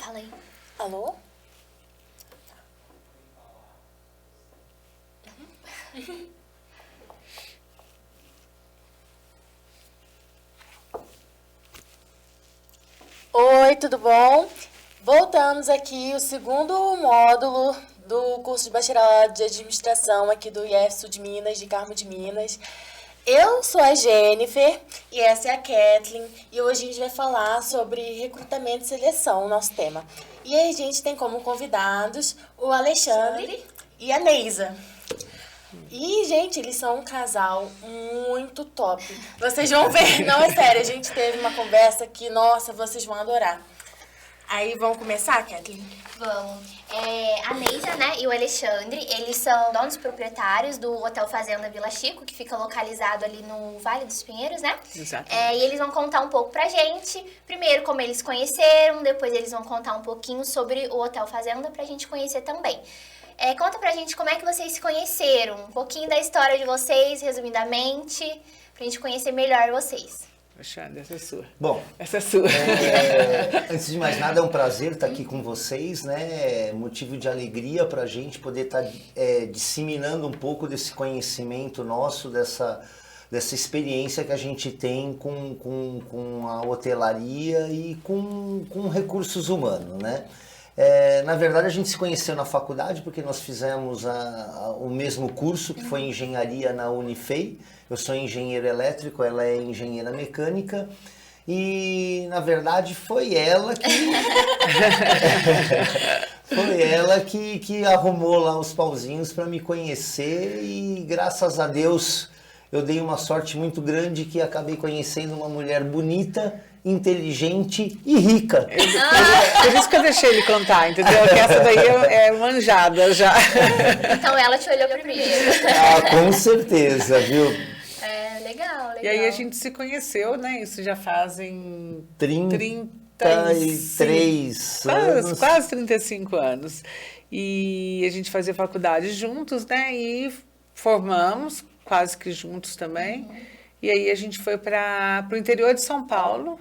Fala aí. Alô? Oi, tudo bom? Voltamos aqui o segundo módulo do curso de bacharelado de administração aqui do IF Sul de Minas, de Carmo de Minas. Eu sou a Jennifer e essa é a Kathleen e hoje a gente vai falar sobre recrutamento e seleção, o nosso tema. E aí a gente tem como convidados o Alexandre e a Neisa. E, gente, eles são um casal muito top. Vocês vão ver, não é sério, a gente teve uma conversa que, nossa, vocês vão adorar. Aí, vamos começar, Kathleen? Vamos. A Neisa, né, e o Alexandre, eles são donos proprietários do Hotel Fazenda Vila Chico, que fica localizado ali no Vale dos Pinheiros, né? Exatamente. E eles vão contar um pouco pra gente, primeiro como eles se conheceram, depois eles vão contar um pouquinho sobre o Hotel Fazenda pra gente conhecer também. Conta pra gente como é que vocês se conheceram, um pouquinho da história de vocês, resumidamente, pra gente conhecer melhor vocês. Alexandre, essa é sua. Bom, essa é sua. Antes de mais nada, é um prazer estar aqui com vocês, né? É motivo de alegria para a gente poder estar disseminando um pouco desse conhecimento nosso, dessa experiência que a gente tem com a hotelaria e com recursos humanos, né? Na verdade, a gente se conheceu na faculdade porque nós fizemos o mesmo curso, que foi engenharia na Unifei. Eu sou engenheiro elétrico, ela é engenheira mecânica. E, na verdade, foi ela que arrumou lá os pauzinhos para me conhecer. E, graças a Deus, eu dei uma sorte muito grande que acabei conhecendo uma mulher bonita, inteligente e rica. Por isso que eu deixei ele contar, entendeu? Que essa daí é manjada já. Então ela te olhou primeiro. Com certeza, viu? Legal. E aí a gente se conheceu, né? Isso já fazem 33 anos. Quase 35 anos. E a gente fazia faculdade juntos, né? E formamos, quase que juntos também. E aí a gente foi para o interior de São Paulo.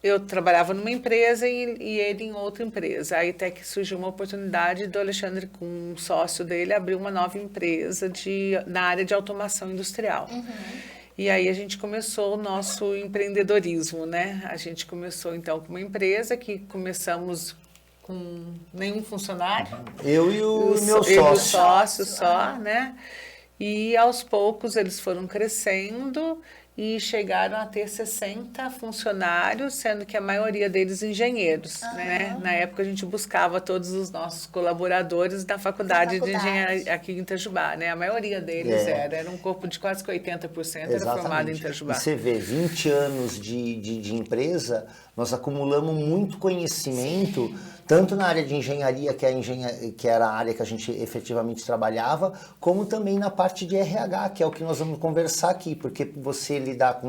Eu trabalhava numa empresa e ele em outra empresa. Aí até que surgiu uma oportunidade do Alexandre, com um sócio dele, abrir uma nova empresa na área de automação industrial. E aí a gente começou o nosso empreendedorismo, né? A gente começou então com uma empresa que começamos com nenhum funcionário. Eu e o meu Eu e o sócio. sócio só, né? E aos poucos eles foram crescendo e chegaram a ter 60 funcionários, sendo que a maioria deles engenheiros, né? Na época a gente buscava todos os nossos colaboradores da faculdade de engenharia aqui em Itajubá, né? A maioria deles era um corpo de quase que 80% era formado em Itajubá. E você vê, 20 anos de empresa, nós acumulamos muito conhecimento, tanto na área de engenharia, que era a área que a gente efetivamente trabalhava, como também na parte de RH, que é o que nós vamos conversar aqui, porque você lidar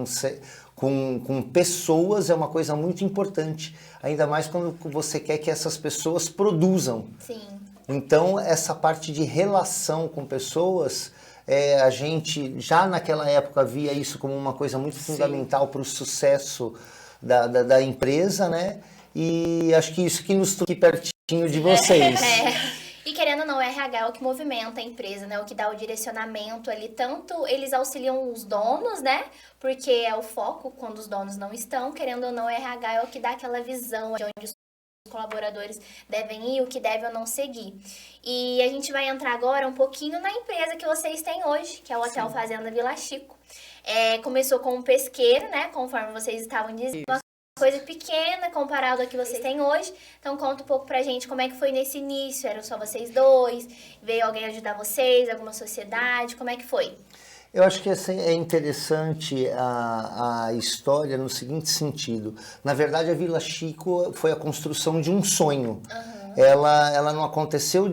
com pessoas é uma coisa muito importante, ainda mais quando você quer que essas pessoas produzam. Sim. Então, essa parte de relação com pessoas, a gente já naquela época via isso como uma coisa muito fundamental para o sucesso da empresa, né? E acho que isso que nos trouxe pertinho de vocês. E querendo ou não, o RH é o que movimenta a empresa, né? O que dá o direcionamento ali. Tanto eles auxiliam os donos, né? Porque é o foco quando os donos não estão. Querendo ou não, o RH é o que dá aquela visão de onde os colaboradores devem ir, o que deve ou não seguir. E a gente vai entrar agora um pouquinho na empresa que vocês têm hoje, que é o Hotel Fazenda Vila Chico. Começou com um pesqueiro, né? Conforme vocês estavam dizendo. Coisa pequena comparado ao que vocês têm hoje. Então conta um pouco pra gente como é que foi nesse início. Eram só vocês dois? Veio alguém ajudar vocês? Alguma sociedade? Como é que foi? Eu acho que é interessante a história no seguinte sentido. Na verdade, a Vila Chico foi a construção de um sonho. Ela não aconteceu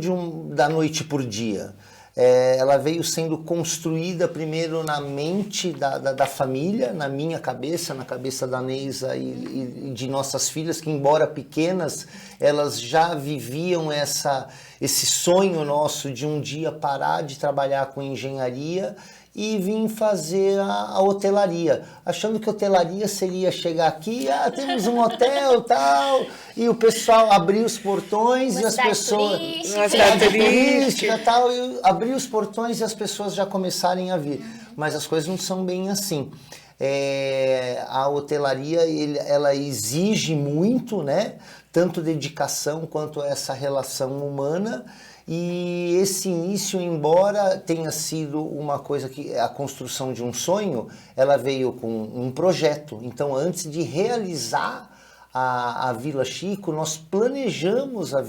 da noite por dia. Ela veio sendo construída primeiro na mente da família, na minha cabeça, na cabeça da Neisa e de nossas filhas, que embora pequenas, elas já viviam esse sonho nosso de um dia parar de trabalhar com engenharia e vim fazer a hotelaria, achando que hotelaria seria chegar aqui, temos um hotel tal, e o pessoal abrir os portões e as pessoas... Uma cidade turística tal, e abrir os portões e as pessoas já começarem a vir. Mas as coisas não são bem assim. A hotelaria, ela exige muito, né? Tanto dedicação quanto essa relação humana. E esse início, embora tenha sido uma coisa que a construção de um sonho, ela veio com um projeto. Então, antes de realizar a Vila Chico, nós planejamos a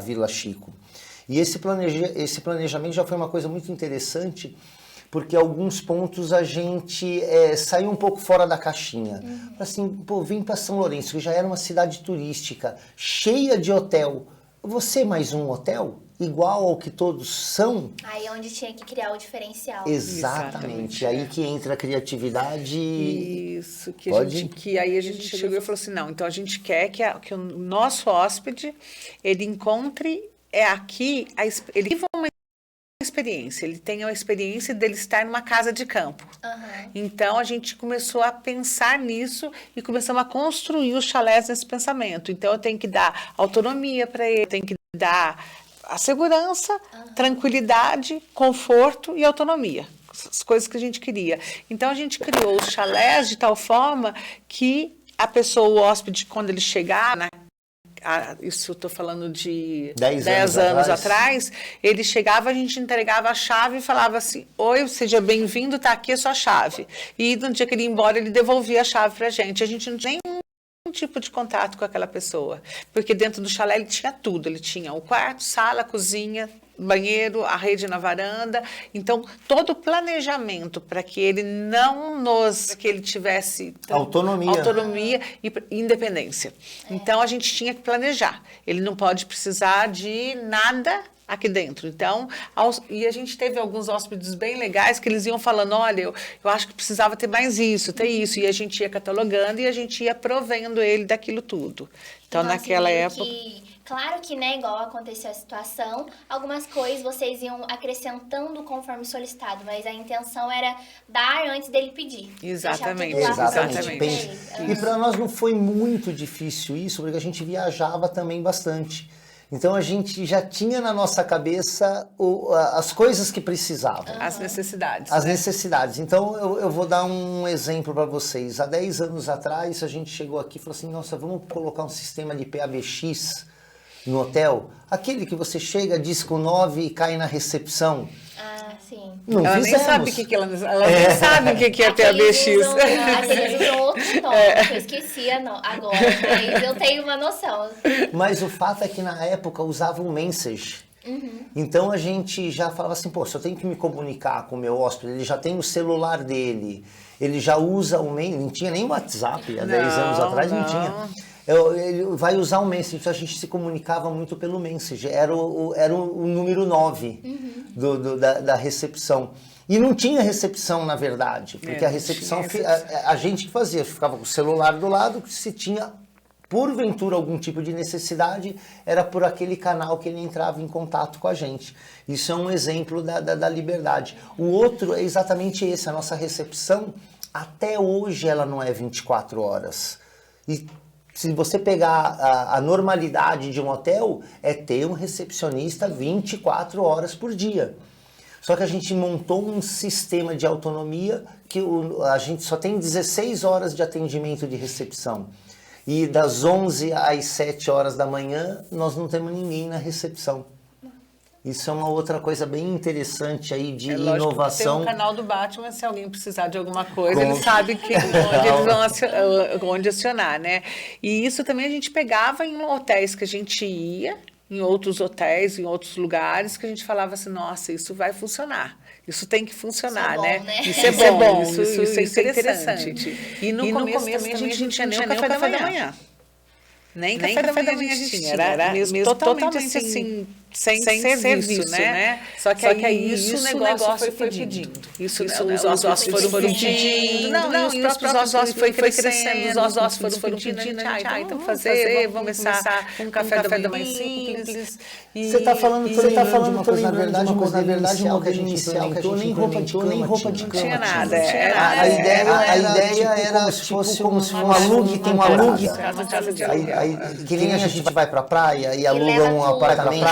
Vila Chico. E esse planejamento já foi uma coisa muito interessante, porque alguns pontos a gente saiu um pouco fora da caixinha. Assim, pô, vim para São Lourenço, que já era uma cidade turística, cheia de hotel. Você mais um hotel? Igual ao que todos são? Aí é onde tinha que criar o diferencial. Exatamente. Aí que entra a criatividade. Isso, que aí a gente chegou e falou assim, não, então a gente quer que o nosso hóspede, ele encontre aqui, ele viva uma experiência, ele tenha a experiência dele estar numa casa de campo. Então a gente começou a pensar nisso e começamos a construir os chalés nesse pensamento. Então eu tenho que dar autonomia para ele, eu tenho que dar a segurança, tranquilidade, conforto e autonomia. As coisas que a gente queria. Então a gente criou os chalés de tal forma que a pessoa, o hóspede, quando ele chegar, isso eu estou falando de 10 anos atrás, ele chegava, a gente entregava a chave e falava assim, oi, seja bem-vindo, está aqui a sua chave. E no dia que ele ia embora, ele devolvia a chave para a gente. A gente não tinha nenhum tipo de contato com aquela pessoa, porque dentro do chalé ele tinha tudo, ele tinha o quarto, sala, cozinha, banheiro, a rede na varanda, então todo o planejamento para que ele que ele tivesse autonomia e independência. Então a gente tinha que planejar, ele não pode precisar de nada aqui dentro. Então, e a gente teve alguns hóspedes bem legais que eles iam falando, olha, eu acho que precisava ter mais isso, ter isso, e a gente ia catalogando e a gente ia provendo ele daquilo tudo. Então, naquela época... Claro que, né, igual aconteceu a situação, algumas coisas vocês iam acrescentando conforme solicitado, mas a intenção era dar antes dele pedir. Exatamente. E para nós não foi muito difícil isso, porque a gente viajava também bastante. Então a gente já tinha na nossa cabeça as coisas que precisavam. As necessidades. As necessidades. Então eu vou dar um exemplo para vocês. Há 10 anos atrás a gente chegou aqui e falou assim, nossa, vamos colocar um sistema de PABX no hotel. Aquele que você chega, disco 9 e cai na recepção. Sim. Não ela fizemos. Nem sabe o que ela nem sabe o que é PABX. Aqueles usam outro tom, que eu esqueci agora, mas eu tenho uma noção. Mas o fato é que na época usavam o Message. Então a gente já falava assim, pô, se eu tenho que me comunicar com o meu hóspede, ele já tem o celular dele, ele já usa o Message, não tinha nem WhatsApp, há 10 anos atrás não tinha. Ele vai usar o Message, então a gente se comunicava muito pelo Message, era o número 9 da recepção. E não tinha recepção, na verdade, porque a recepção, a gente que fazia, ficava com o celular do lado, se tinha, porventura, algum tipo de necessidade, era por aquele canal que ele entrava em contato com a gente. Isso é um exemplo da liberdade. O outro é exatamente esse, a nossa recepção, até hoje ela não é 24 horas. E se você pegar a normalidade de um hotel, é ter um recepcionista 24 horas por dia. Só que a gente montou um sistema de autonomia que a gente só tem 16 horas de atendimento de recepção. E das 11 às 7 horas da manhã, nós não temos ninguém na recepção. Isso é uma outra coisa bem interessante aí de inovação. Tem um canal do Batman, se alguém precisar de alguma coisa, ele sabe onde acionar, né? E isso também a gente pegava em hotéis que a gente ia, em outros hotéis, em outros lugares, que a gente falava assim, nossa, isso vai funcionar. Isso tem que funcionar, isso é bom, né? Isso é bom, isso é interessante. E no começo também a gente não tinha nem o café da manhã. Nem café da manhã a gente tinha. Era mesmo totalmente assim sem serviço, né? Só que aí isso o negócio foi pedindo. Isso os ossos foram pedindo. Não, os próprios ossos foi crescendo, os ossos foram pedindo. Então vamos fazer, vamos começar com um café da manhã simples. Você está falando de uma coisa, na verdade, uma coisa inicial que a gente implementou, nem roupa de cama tinha. Não tinha nada. A ideia era se fosse um alugue tem um alugue. Que nem a gente vai pra praia e aluga um apartamento,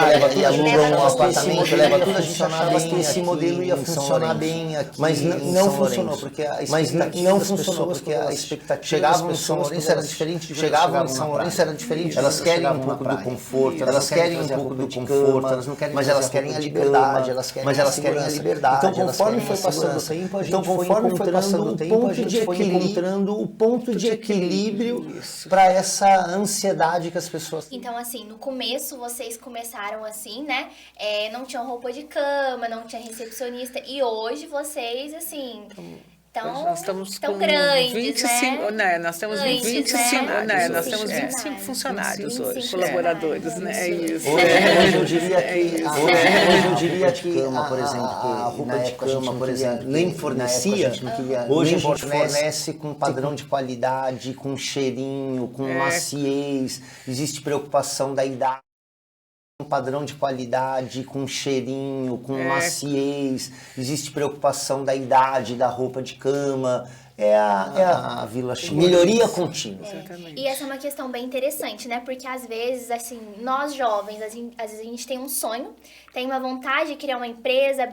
leva tudo, a gente achava que esse modelo ia funcionar bem aqui. Mas não funcionou, porque a expectativa chegavam em São Lourenço era diferente, elas querem um pouco do conforto, mas elas querem a liberdade, Então, conforme foi passando o tempo, a gente foi encontrando o ponto de equilíbrio para essa ansiedade que as pessoas têm. Então, assim, no começo vocês começaram assim, né? Não tinham roupa de cama, não tinha recepcionista. E hoje vocês, assim... Então, nós estamos com grandes, 25, né? Nós temos 25 funcionários hoje, colaboradores, né? É isso. Hoje eu diria que a roupa de cama, por exemplo, nem fornecia. Hoje a gente fornece com padrão de qualidade, com cheirinho, com maciez. Existe preocupação da idade. Um padrão de qualidade, com cheirinho, com maciez, existe preocupação da idade, da roupa de cama, é a Vila Chico. Melhoria contínua. E essa é uma questão bem interessante, né? Porque às vezes, assim, nós jovens, às vezes a gente tem um sonho, tem uma vontade de criar uma empresa,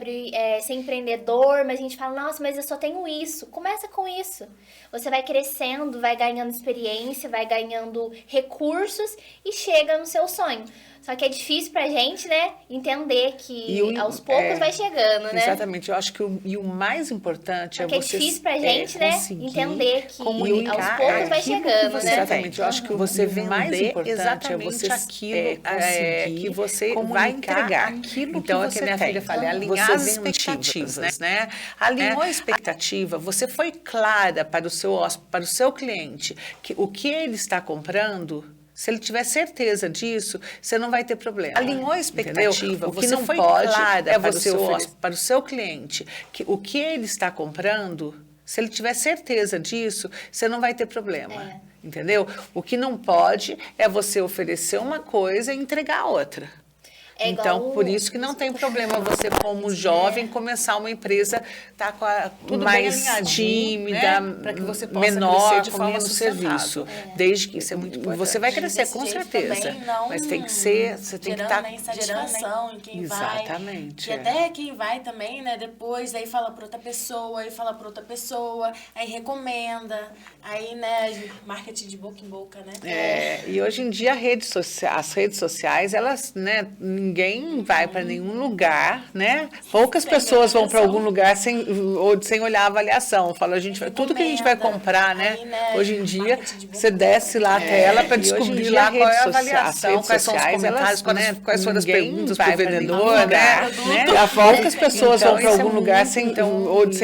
ser empreendedor, mas a gente fala, nossa, mas eu só tenho isso. Começa com isso. Você vai crescendo, vai ganhando experiência, vai ganhando recursos e chega no seu sonho. Só que é difícil pra gente, né, entender que aos poucos vai chegando, né? Exatamente. Eu acho que o mais importante é você... É difícil pra gente, né, entender que aos poucos vai chegando, né? Exatamente. Eu acho que você mais importante é você que você vai entregar aquilo que você minha filha fala, alinhar as expectativas, né? Alinhou a expectativa, você foi clara para o seu cliente que o que ele está comprando. Se ele tiver certeza disso, você não vai ter problema. Alinhou a expectativa, o que não foi clara é você para o seu cliente que o que ele está comprando, se ele tiver certeza disso, você não vai ter problema. Entendeu? O que não pode é você oferecer uma coisa e entregar outra. Então, por isso que não tem problema você, como jovem, começar uma empresa tudo mais tímida, né? Para que você possa menor, de forma menos serviço. Desde que isso é muito importante. Você vai crescer, com certeza. Mas tem que ser, você tem que estar insatisfação em quem vai. Exatamente. E até quem vai também, né? Depois, aí fala para outra pessoa, aí recomenda. Aí, né, marketing de boca em boca, né? E hoje em dia as redes sociais, elas, né, ninguém vai para nenhum lugar, né? Poucas pessoas vão para algum lugar sem olhar a avaliação. Fala, tudo que a gente vai comprar, né? Hoje em dia, você desce lá a tela para descobrir lá qual é a avaliação, quais são os comentários, quais foram as perguntas para o vendedor, né? Poucas pessoas vão para algum lugar sem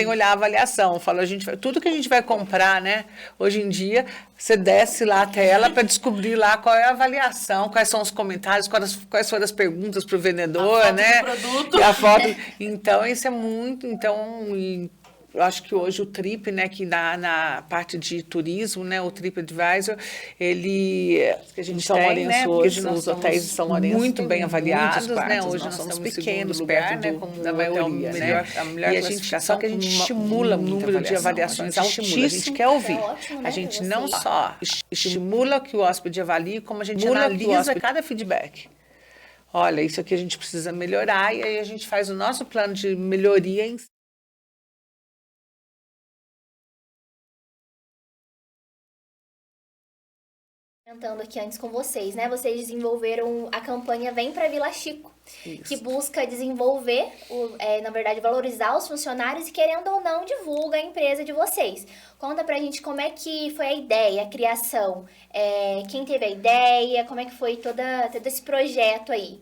olhar a avaliação. Fala, tudo que a gente vai comprar, né? Hoje em dia, você desce lá a tela para descobrir lá qual é a avaliação, quais são os comentários, quais foram as perguntas para o vendedor, né? E a foto. Então, isso é muito. Eu acho que hoje o Trip, né, que na parte de turismo, né, o TripAdvisor, que a gente São Lourenço, né, hoje os hotéis de São Lourenço muito bem avaliados, né, hoje nós somos pequenos, lugar, perto, né, como da maioria, né, e a gente estimula o número de avaliações altíssimo, a gente quer ouvir, a gente não só estimula que o hóspede avalie, como a gente analisa cada feedback. Olha, isso aqui a gente precisa melhorar, e aí a gente faz o nosso plano de melhoria em comentando aqui antes com vocês, né? Vocês desenvolveram a campanha Vem pra Vila Chico, que busca desenvolver, na verdade, valorizar os funcionários e, querendo ou não, divulga a empresa de vocês. Conta pra gente como é que foi a ideia, a criação, quem teve a ideia, como é que foi todo esse projeto aí.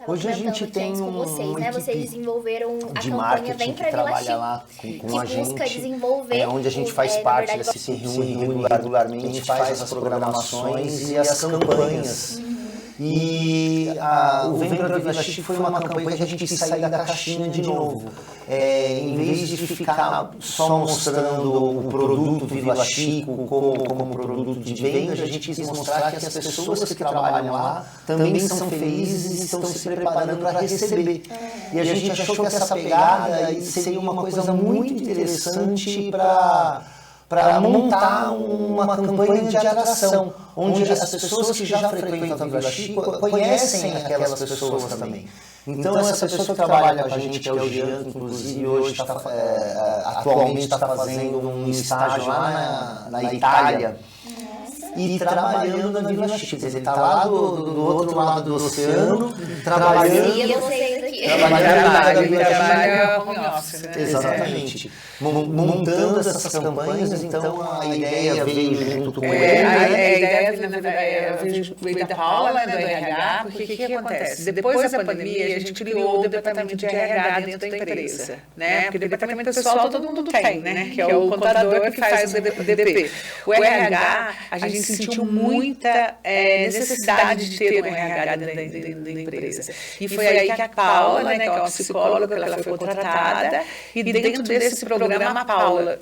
Hoje a gente tem uma equipe desenvolveram a de campanha marketing Vem pra que Vila trabalha Chico, lá com a que busca gente, desenvolver onde a gente faz parte, se reúne regularmente, faz as programações e as campanhas E o Vem Pra Vila Chique foi uma campanha que a gente quis sair da caixinha de novo. Em vez de ficar só mostrando o produto Vila Chique como produto de venda, a gente quis mostrar que as pessoas que trabalham lá também são felizes e estão se preparando para receber. E a gente achou que essa pegada seria uma coisa muito interessante para montar uma campanha de atração, onde as pessoas que já frequentam a Vila Chique conhecem aquelas pessoas também. Então, essa pessoa que trabalha com a gente, que é o Jean, que inclusive hoje atualmente está fazendo um estágio lá na Itália, e trabalhando na Vila Chique. Ele está lá do outro lado do oceano, trabalhando. E vocês aqui. Trabalha home office, né? Exatamente. Montando essas campanhas, então a ideia veio junto com ele. A ideia veio da Paula, né, do RH, porque o que acontece? Depois da pandemia, a gente criou o departamento de RH dentro da empresa, né? Porque o departamento pessoal todo mundo tem, né? Que é o contador que faz o DP. O RH, a gente sentiu muita necessidade de ter um RH dentro da empresa. E foi aí que a Paula, né, que é uma psicóloga, ela foi contratada, e dentro desse programa a Paula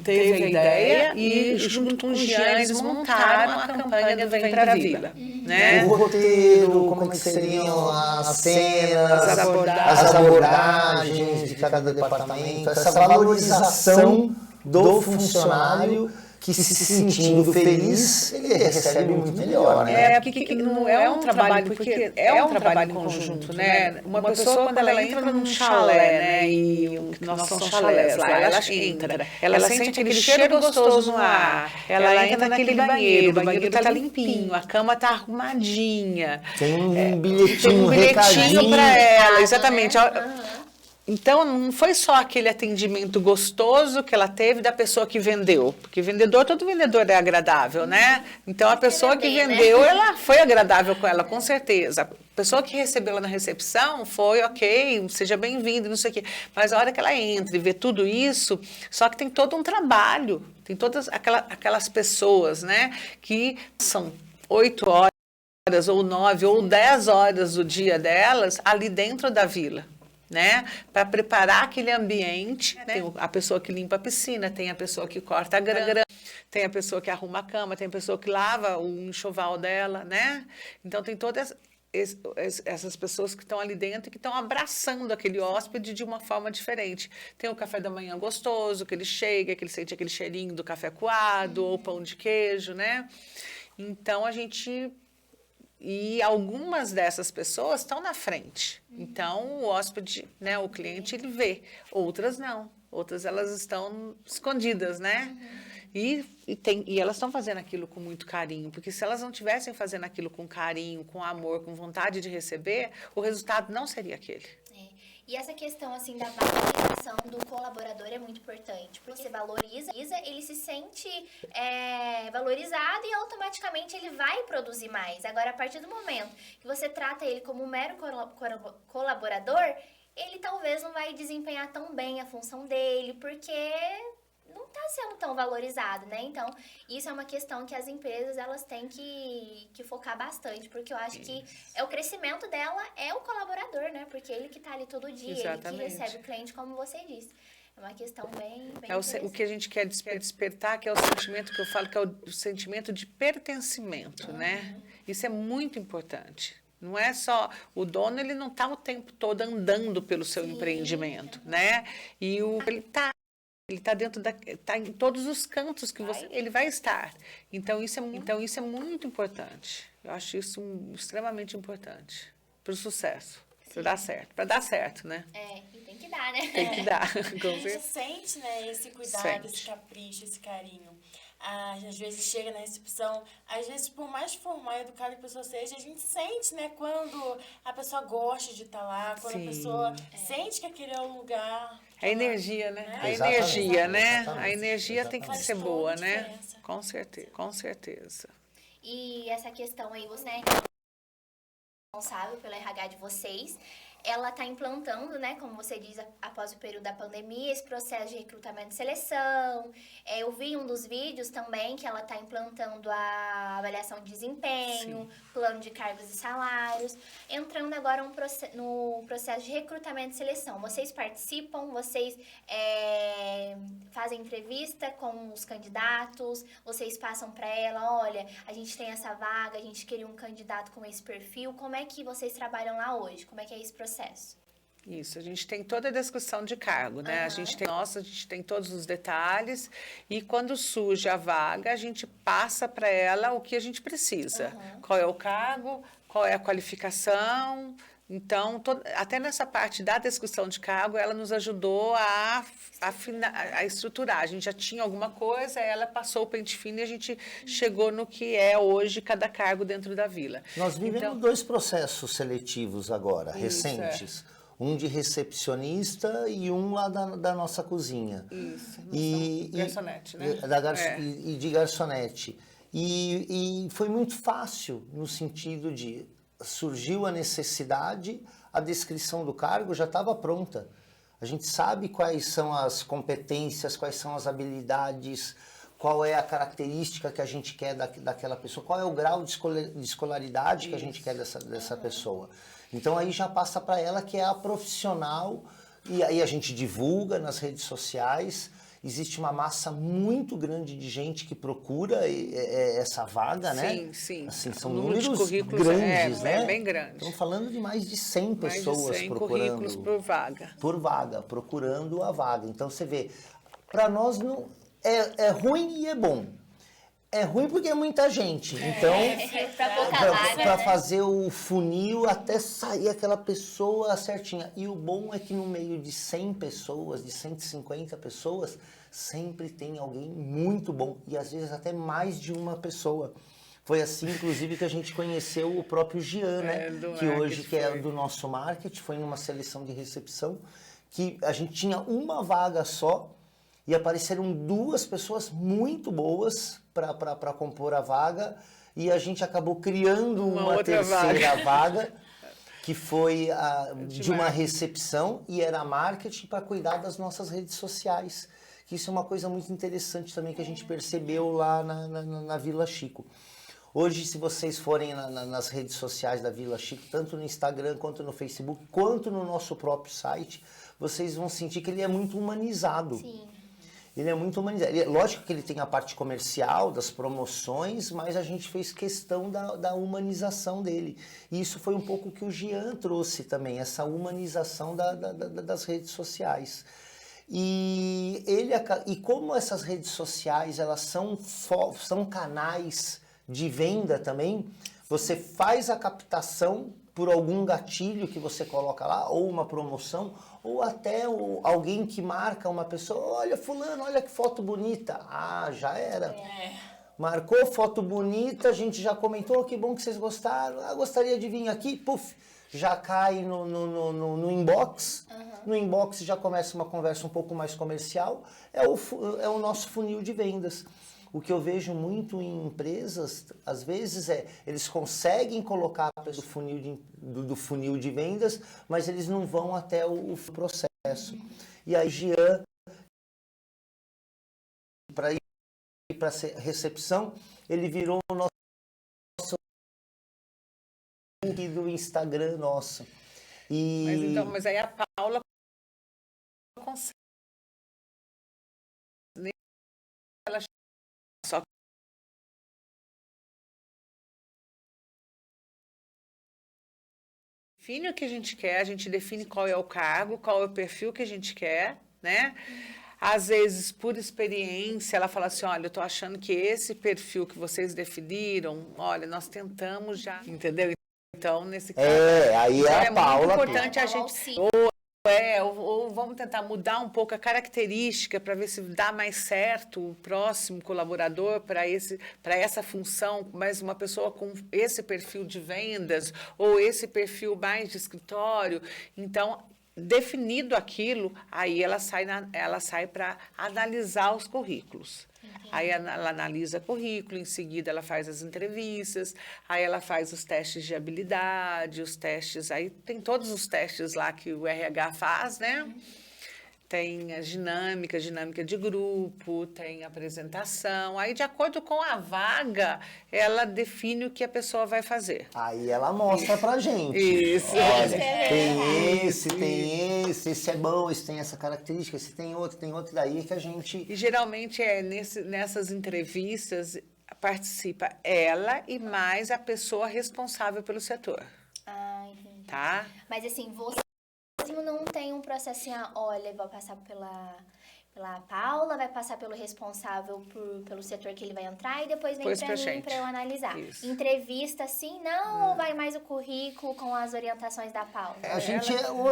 teve a ideia e junto com os Giane eles montaram a campanha do Vem Pra Vila, né? O roteiro, como que seriam as cenas, as abordagens de cada departamento, essa valorização do funcionário que se sentindo feliz, ele recebe muito melhor, né? Porque não é um trabalho, porque é um trabalho em conjunto, né? Uma pessoa, quando ela entra num chalé, né? E nós somos chalés lá, ela entra, ela sente aquele cheiro gostoso no ar, ela entra naquele banheiro, o banheiro tá limpinho, a cama tá arrumadinha. Tem um bilhetinho, recadinho para ela, exatamente. Então, não foi só aquele atendimento gostoso que ela teve da pessoa que vendeu, porque todo vendedor é agradável, né? Então, a pessoa que vendeu, ela foi agradável com ela, com certeza. A pessoa que recebeu ela na recepção foi, ok, seja bem-vindo, não sei o quê. Mas a hora que ela entra e vê tudo isso, só que tem todo um trabalho, tem todas aquelas pessoas, né, que são 8 horas, ou 9, ou 10 horas do dia delas ali dentro da vila, né, para preparar aquele ambiente, né? Tem a pessoa que limpa a piscina, tem a pessoa que corta a grama, tem a pessoa que arruma a cama, tem a pessoa que lava o enxoval dela, né? Então tem todas essas pessoas que estão ali dentro e que estão abraçando aquele hóspede de uma forma diferente. Tem o café da manhã gostoso, que ele chega, que ele sente aquele cheirinho do café coado, ou pão de queijo, né? Então e algumas dessas pessoas estão na frente. Então, o hóspede, né, o cliente, ele vê. Outras não. Outras, elas estão escondidas, né? E elas estão fazendo aquilo com muito carinho. Porque se elas não estivessem fazendo aquilo com carinho, com amor, com vontade de receber, o resultado não seria aquele. E essa questão, assim, da valorização do colaborador é muito importante. Porque você valoriza, ele se sente valorizado e automaticamente ele vai produzir mais. Agora, a partir do momento que você trata ele como um mero colaborador, ele talvez não vai desempenhar tão bem a função dele, porque não está sendo tão valorizado, né? Então, isso é uma questão que as empresas, elas têm que focar bastante, porque eu acho que o crescimento dela é o colaborador, né? Porque ele que está ali todo dia, Exatamente. Ele que recebe o cliente, como você disse. É uma questão bem o que a gente quer despertar, que é o sentimento que eu falo, que é o sentimento de pertencimento, né? Isso é muito importante. Não é só o dono, ele não está o tempo todo andando pelo seu empreendimento, né? E ele está tá em todos os cantos que ele vai estar. Então isso é muito importante. Eu acho isso extremamente importante para o sucesso, para dar certo, né? E tem que dar, né? Tem que dar. A gente sente, né, esse cuidado, esse capricho, esse carinho. Às vezes chega na recepção, às vezes por mais formal e educada que a pessoa seja, a gente sente, né, quando a pessoa gosta de estar lá, quando a pessoa sente que aquele é o lugar. A energia, né? A Exatamente, energia, né? exatamente. A energia tem que Faz ser toda boa, a né? diferença. Com certeza. E essa questão aí, você é responsável pelo RH de vocês. ela está implantando, né, como você diz, após o período da pandemia, esse processo de recrutamento e seleção. Eu vi um dos vídeos também que ela está implantando a avaliação de desempenho, plano de cargos e salários. Entrando agora no processo de recrutamento e seleção. Vocês participam, vocês fazem entrevista com os candidatos, vocês passam para ela, olha, a gente tem essa vaga, a gente queria um candidato com esse perfil. Como é que vocês trabalham lá hoje? Como é que é esse processo? Isso, a gente tem toda a discussão de cargo, né? A gente tem todos os detalhes e quando surge a vaga, a gente passa para ela o que a gente precisa. Qual é o cargo, qual é a qualificação. Então, até nessa parte da discussão de cargo, ela nos ajudou a estruturar. A gente já tinha alguma coisa, ela passou o pente fino e a gente chegou no que é hoje cada cargo dentro da vila. Nós vivemos 2 processos seletivos agora, recentes. Um de recepcionista e um lá da nossa cozinha. Isso, garçonete, né? E de garçonete. E foi muito fácil no sentido de surgiu a necessidade, a descrição do cargo já estava pronta. A gente sabe quais são as competências, quais são as habilidades, qual é a característica que a gente quer daquela pessoa, qual é o grau de escolaridade que a gente quer dessa pessoa. Então aí já passa para ela que é a profissional, e aí a gente divulga nas redes sociais. Existe uma massa muito grande de gente que procura essa vaga, né? Sim. Assim, são números números grandes, né? É bem grande. Estamos falando de mais de 100 pessoas mais de 100 procurando. currículos por vaga. Por vaga, procurando a vaga. Então você vê, para nós não é ruim e é bom. É ruim porque é muita gente. Então, para fazer o funil até sair aquela pessoa certinha. E o bom é que no meio de 100 pessoas, de 150 pessoas, sempre tem alguém muito bom. E às vezes até mais de uma pessoa. Foi assim, inclusive, que a gente conheceu o próprio Jean, né? Que hoje é do nosso marketing, foi numa seleção de recepção, que a gente tinha uma vaga só, e apareceram 2 pessoas muito boas para compor a vaga, e a gente acabou criando uma terceira vaga, que foi de uma recepção, e era marketing para cuidar das nossas redes sociais. Isso é uma coisa muito interessante também que a gente percebeu lá na Vila Chico. Hoje, se vocês forem nas redes sociais da Vila Chico, tanto no Instagram, quanto no Facebook, quanto no nosso próprio site, vocês vão sentir que ele é muito humanizado. Sim. Ele é muito humanizado. Lógico que ele tem a parte comercial, das promoções, mas a gente fez questão da humanização dele. E isso foi um pouco o que o Jean trouxe também, essa humanização das redes sociais. E como essas redes sociais, elas são canais de venda também, você faz a captação por algum gatilho que você coloca lá, ou uma promoção, ou até alguém que marca uma pessoa, olha fulano, olha que foto bonita. Ah, já era. Marcou foto bonita, a gente já comentou, que bom que vocês gostaram, gostaria de vir aqui, puf, já cai no inbox. No inbox já começa uma conversa um pouco mais comercial, é o nosso funil de vendas. O que eu vejo muito em empresas, às vezes, eles conseguem colocar do funil de vendas, mas eles não vão até o processo. E aí, Jean, para ir para a recepção, ele virou o nosso do Instagram nosso. Mas aí a Paula consegue. Ela só define o que a gente quer, a gente define qual é o cargo, qual é o perfil que a gente quer, né? Às vezes, por experiência, ela fala assim, olha, eu tô achando que esse perfil que vocês definiram, olha, nós tentamos já, entendeu? Então, nesse caso, aí é a Paula. É muito importante a gente... Ou vamos tentar mudar um pouco a característica para ver se dá mais certo o próximo colaborador para essa função, mas uma pessoa com esse perfil de vendas ou esse perfil mais de escritório. Então, definido aquilo, aí ela sai para analisar os currículos. Aí ela analisa currículo, em seguida ela faz as entrevistas, aí ela faz os testes de habilidade, os testes, aí tem todos os testes lá que o RH faz, né? Tem a dinâmica de grupo, tem apresentação. Aí, de acordo com a vaga, ela define o que a pessoa vai fazer. Aí ela mostra pra gente. Isso. Olha, tem esse é bom, esse tem essa característica, esse tem outro, daí que a gente... E geralmente nessas entrevistas participa ela e mais a pessoa responsável pelo setor, Ah, entendi. tá? Mas assim, você mesmo não tem um processo assim, olha, vai passar pela Paula, vai passar pelo responsável pelo setor que ele vai entrar e depois vem Pois pra pra mim gente. pra eu analisar. Isso. Entrevista assim, não, ou vai mais o currículo com as orientações da Paula?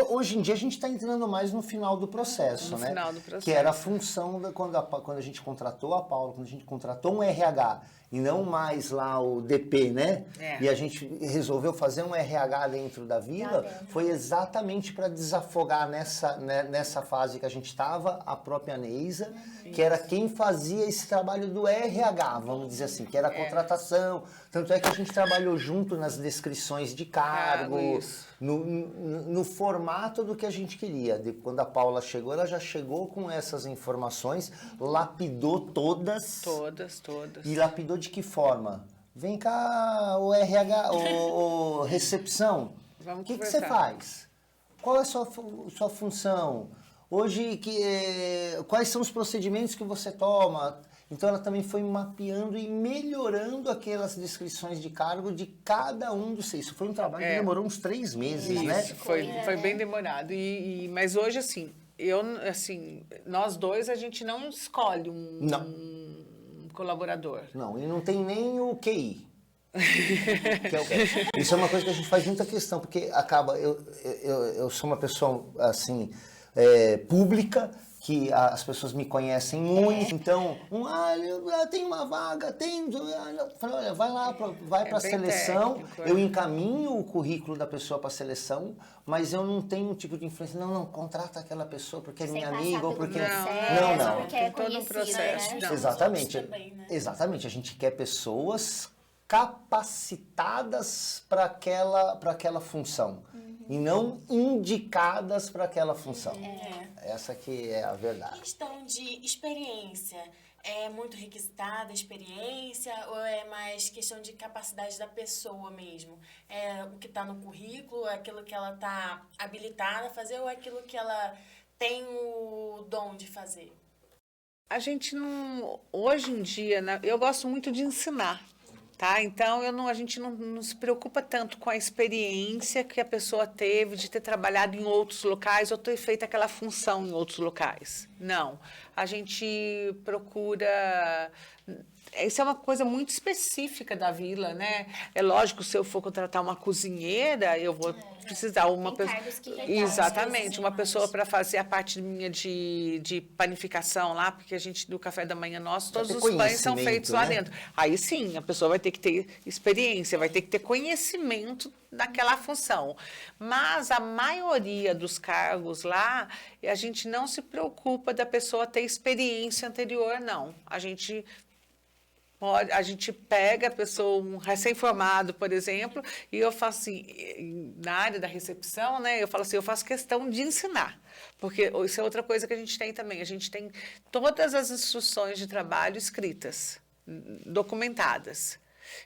Hoje em dia a gente está entrando mais no final do processo, No né? final do processo. Que era a função quando a gente contratou a Paula, quando a gente contratou um RH e não mais lá o DP, né? É. E a gente resolveu fazer um RH dentro da vila, foi exatamente para desafogar nessa fase que a gente estava, a própria Neisa, que era quem fazia esse trabalho do RH, vamos dizer assim, que era a contratação. Tanto é que a gente trabalhou junto nas descrições de cargo, isso. no formato do que a gente queria. Quando a Paula chegou, ela já chegou com essas informações, lapidou todas. Todas. E lapidou de que forma? Vem cá, o RH, o recepção. Vamos o que conversar. você faz? Qual é a sua função? Hoje, quais são os procedimentos que você toma? Então, ela também foi mapeando e melhorando aquelas descrições de cargo de cada um dos seis. Isso foi um trabalho que demorou uns 3 meses, né? Isso, foi bem demorado. Mas hoje, assim, nós dois, a gente não escolhe um colaborador. Não, e não tem nem o QI. Isso é uma coisa que a gente faz muita questão, porque acaba... Eu sou uma pessoa, assim, pública, que as pessoas me conhecem muito, então, tem uma vaga, falei, olha, vai para a seleção, técnico, eu encaminho o currículo da pessoa para a seleção, mas eu não tenho um tipo de influência, não, contrata aquela pessoa porque é Sem minha passar amiga, ou pelo porque... processo, Não. porque é Tem todo um conhecida, processo, né? não. Exatamente, Também, né? exatamente, a gente quer pessoas capacitadas para aquela função e não indicadas para aquela função. Essa que é a verdade. Questão de experiência. É muito requisitada a experiência ou é mais questão de capacidade da pessoa mesmo? É o que está no currículo, é aquilo que ela está habilitada a fazer ou é aquilo que ela tem o dom de fazer? A gente não... Hoje em dia, eu gosto muito de ensinar. Tá? Então, a gente não se preocupa tanto com a experiência que a pessoa teve de ter trabalhado em outros locais ou ter feito aquela função em outros locais. Não. A gente procura... Isso é uma coisa muito específica da vila, né? É lógico, se eu for contratar uma cozinheira, eu vou precisar uma Tem pessoa... cargos que requerem Exatamente, uma mais. pessoa para fazer a parte minha de panificação lá, porque a gente, do café da manhã nosso, todos ter os pães são conhecimento, feitos lá né? dentro. Aí sim, a pessoa vai ter que ter experiência, vai ter que ter conhecimento daquela função. Mas a maioria dos cargos lá, a gente não se preocupa da pessoa ter experiência anterior, não. A gente pega a pessoa, um recém-formado, por exemplo, e eu faço assim, na área da recepção, né, eu falo assim, eu faço questão de ensinar, porque isso é outra coisa que a gente tem também, a gente tem todas as instruções de trabalho escritas, documentadas.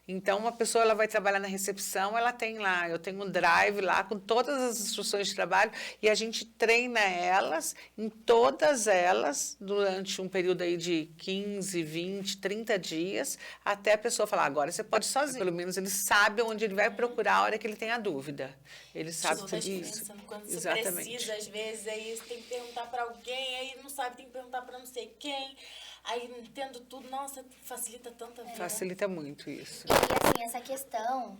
Então, uma pessoa ela vai trabalhar na recepção, ela tem lá, eu tenho um drive lá com todas as instruções de trabalho e a gente treina elas, em todas elas, durante um período aí de 15, 20, 30 dias, até a pessoa falar, agora você pode ir sozinho. Pelo menos ele sabe onde ele vai procurar a hora que ele tem a dúvida. Ele sabe Estou tudo isso. pensando quando você Exatamente. precisa, às vezes, aí você tem que perguntar para alguém, aí não sabe, tem que perguntar para não sei quem. Aí, tendo tudo, nossa, facilita tanta vida. Facilita muito isso. E assim, essa questão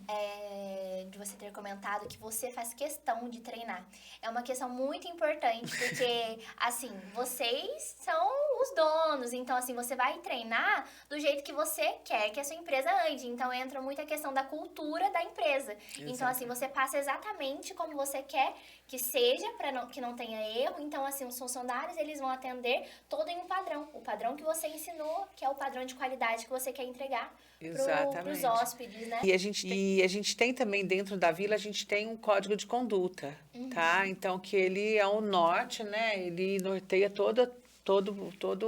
de você ter comentado que você faz questão de treinar. É uma questão muito importante, porque, assim, vocês são os donos. Então, assim, você vai treinar do jeito que você quer que a sua empresa ande. Então, entra muito a questão da cultura da empresa. Então, assim, você passa exatamente como você quer que seja, para que não tenha erro. Então, assim, os funcionários, eles vão atender todo em um padrão. O padrão que você ensinou, que é o padrão de qualidade que você quer entregar para os hóspedes, né? E a gente tem também dentro da vila, a gente tem um código de conduta, tá? Então, que ele é o norte, né? Ele norteia todo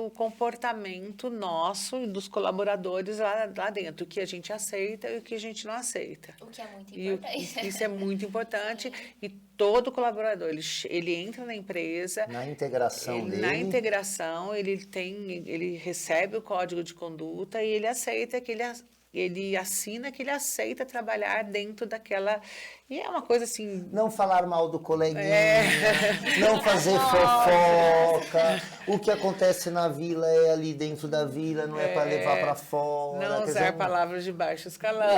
o comportamento nosso e dos colaboradores lá dentro, o que a gente aceita e o que a gente não aceita. O que é muito importante. Isso é muito importante. E todo colaborador, ele entra na empresa... Na integração dele. Na integração, ele recebe o código de conduta e ele aceita ele assina que ele aceita trabalhar dentro daquela... E é uma coisa assim... Não falar mal do coleguinha, não fazer fofoca. O que acontece na vila é ali dentro da vila, não é para levar para fora. Não usar palavras de baixo escalão.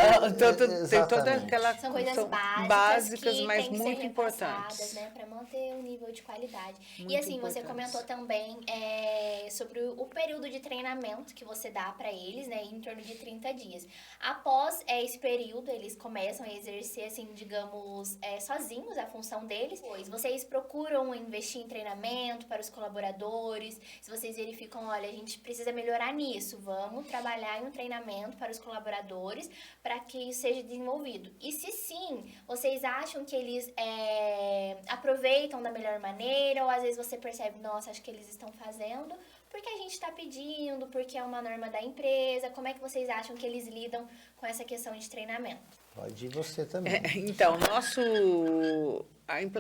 Tem toda aquela... São coisas básicas, que mas tem que muito ser importantes. Né, para manter o nível de qualidade. Muito e assim, importantes. você comentou também sobre o período de treinamento que você dá para eles, né, em torno de 30 dias. Após esse período, eles começam a exercer, assim, digamos, sozinhos a função deles. Pois vocês procuram investir em treinamento para os colaboradores. Se vocês verificam, olha, a gente precisa melhorar nisso, vamos trabalhar em um treinamento para os colaboradores para que isso seja desenvolvido. E se sim, vocês acham que eles aproveitam da melhor maneira, ou às vezes você percebe, nossa, acho que eles estão fazendo porque a gente está pedindo, porque é uma norma da empresa. Como é que vocês acham que eles lidam com essa questão de treinamento? Pode ir você também. Então,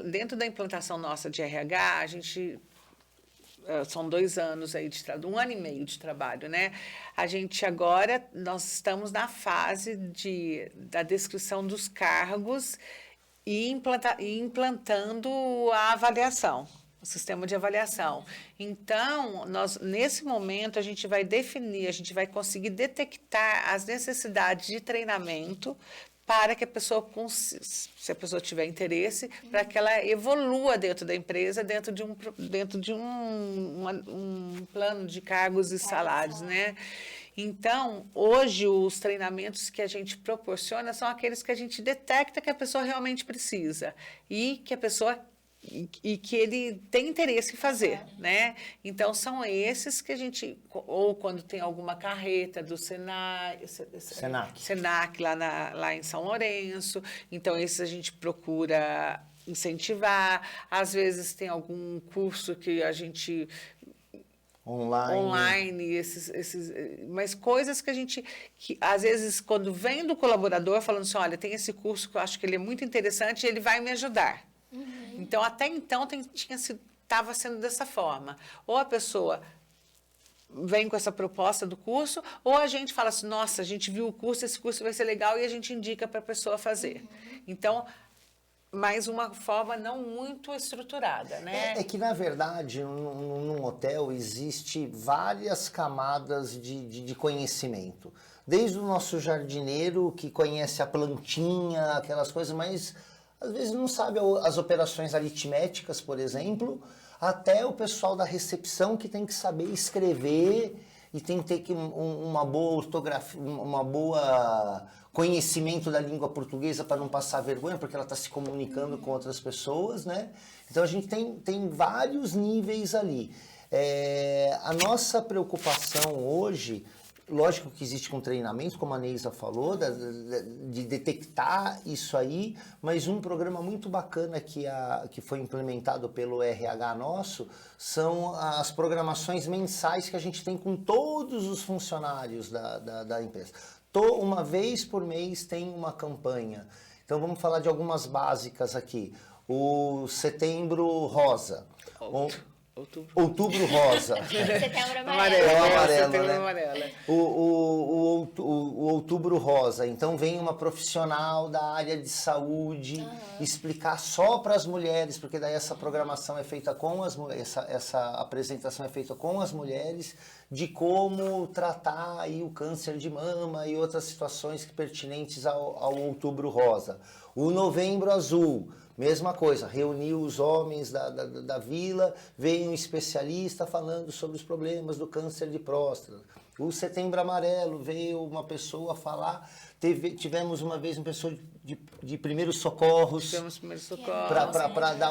dentro da implantação nossa de RH, a gente... São 2 anos aí de trabalho, 1 ano e meio de trabalho, né? A gente agora, nós estamos na fase da descrição dos cargos e implantando a avaliação, o sistema de avaliação. Então, nesse momento, a gente vai definir, a gente vai conseguir detectar as necessidades de treinamento para que a pessoa, se a pessoa tiver interesse, para que ela evolua dentro da empresa, dentro de um plano de cargos e salários, né? Então, hoje, os treinamentos que a gente proporciona são aqueles que a gente detecta que a pessoa realmente precisa e que a pessoa e que ele tem interesse em fazer, né? Então, são esses que a gente... Ou quando tem alguma carreta do Senac lá em São Lourenço. Então, esses a gente procura incentivar. Às vezes, tem algum curso que a gente... Online, mas coisas que a gente... que às vezes, quando vem do colaborador falando assim, olha, tem esse curso que eu acho que ele é muito interessante e ele vai me ajudar. Então, até então, estava sendo dessa forma. Ou a pessoa vem com essa proposta do curso, ou a gente fala assim, nossa, a gente viu o curso, esse curso vai ser legal, e a gente indica para a pessoa fazer. Então, mais uma forma não muito estruturada, né? É que, na verdade, num hotel existe várias camadas de conhecimento. Desde o nosso jardineiro, que conhece a plantinha, aquelas coisas, mas... às vezes não sabe as operações aritméticas, por exemplo, até o pessoal da recepção que tem que saber escrever e tem que ter uma boa ortografia, uma boa conhecimento da língua portuguesa para não passar vergonha, porque ela está se comunicando com outras pessoas, né? Então a gente tem vários níveis ali. A nossa preocupação hoje... Lógico que existe com treinamento, como a Neisa falou, de detectar isso aí, mas um programa muito bacana que foi implementado pelo RH nosso são as programações mensais que a gente tem com todos os funcionários da empresa. Uma vez por mês tem uma campanha. Então vamos falar de algumas básicas aqui. O Setembro Rosa. Outubro Rosa. Setembro amarelo, né? O Outubro Rosa. Então vem uma profissional da área de saúde explicar só para as mulheres, porque daí essa programação é feita com as mulheres, essa apresentação é feita com as mulheres, de como tratar aí o câncer de mama e outras situações pertinentes ao Outubro Rosa. O Novembro Azul, mesma coisa, reuniu os homens da vila, veio um especialista falando sobre os problemas do câncer de próstata. O Setembro Amarelo, veio uma pessoa falar, tivemos uma vez uma pessoa de primeiros socorros. Tivemos primeiros socorros. Para dar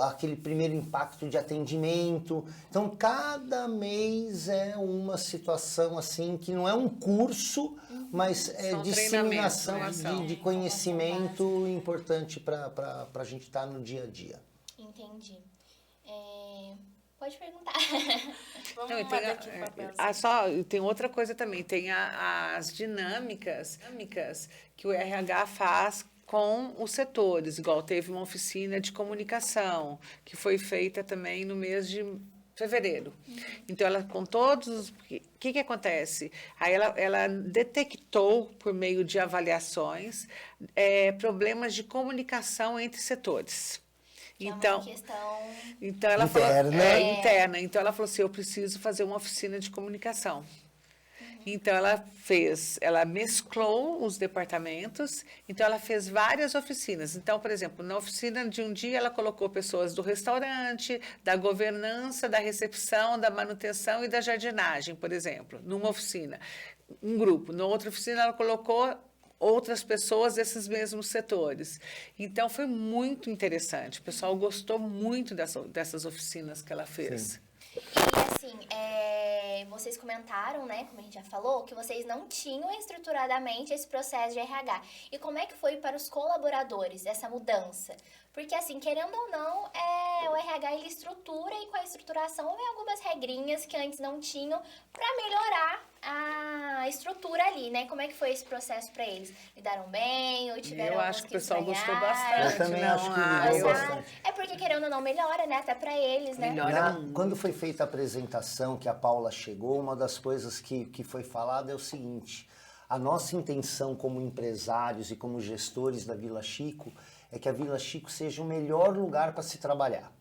aquele primeiro impacto de atendimento. Então, cada mês é uma situação assim, que não é um curso, mas é disseminação de conhecimento importante para a gente estar no dia a dia. Entendi. Pode perguntar. Vamos mandar aqui o papel. Tem outra coisa também, tem as dinâmicas que o RH faz com os setores, igual teve uma oficina de comunicação, que foi feita também no mês de fevereiro. Então, ela com todos... O que acontece? Aí ela detectou, por meio de avaliações, problemas de comunicação entre setores. Então, é uma questão ela interna. Falou, interna. Então, ela falou assim, eu preciso fazer uma oficina de comunicação. Então, ela mesclou os departamentos, então ela fez várias oficinas. Então, por exemplo, na oficina de um dia, ela colocou pessoas do restaurante, da governança, da recepção, da manutenção e da jardinagem, por exemplo, numa oficina. Um grupo. Na outra oficina, ela colocou outras pessoas desses mesmos setores. Então, foi muito interessante. O pessoal gostou muito dessas oficinas que ela fez. Sim. E assim, vocês comentaram, né, como a gente já falou, que vocês não tinham estruturadamente esse processo de RH. E como é que foi para os colaboradores essa mudança? Porque assim, querendo ou não, o RH ele estrutura e com a estruturação vem algumas regrinhas que antes não tinham para melhorar a estrutura ali, né? Como é que foi esse processo para eles? Lidaram bem ou tiveram Eu alguns acho que o pessoal gostou estranharam? bastante. Eu também acho que eu ligou gosto. bastante. É porque querendo ou não melhora, né? Até para eles, né? Quando foi feita a apresentação, que a Paula chegou, uma das coisas que foi falada é o seguinte: a nossa intenção como empresários e como gestores da Vila Chico é que a Vila Chico seja o melhor lugar para se trabalhar.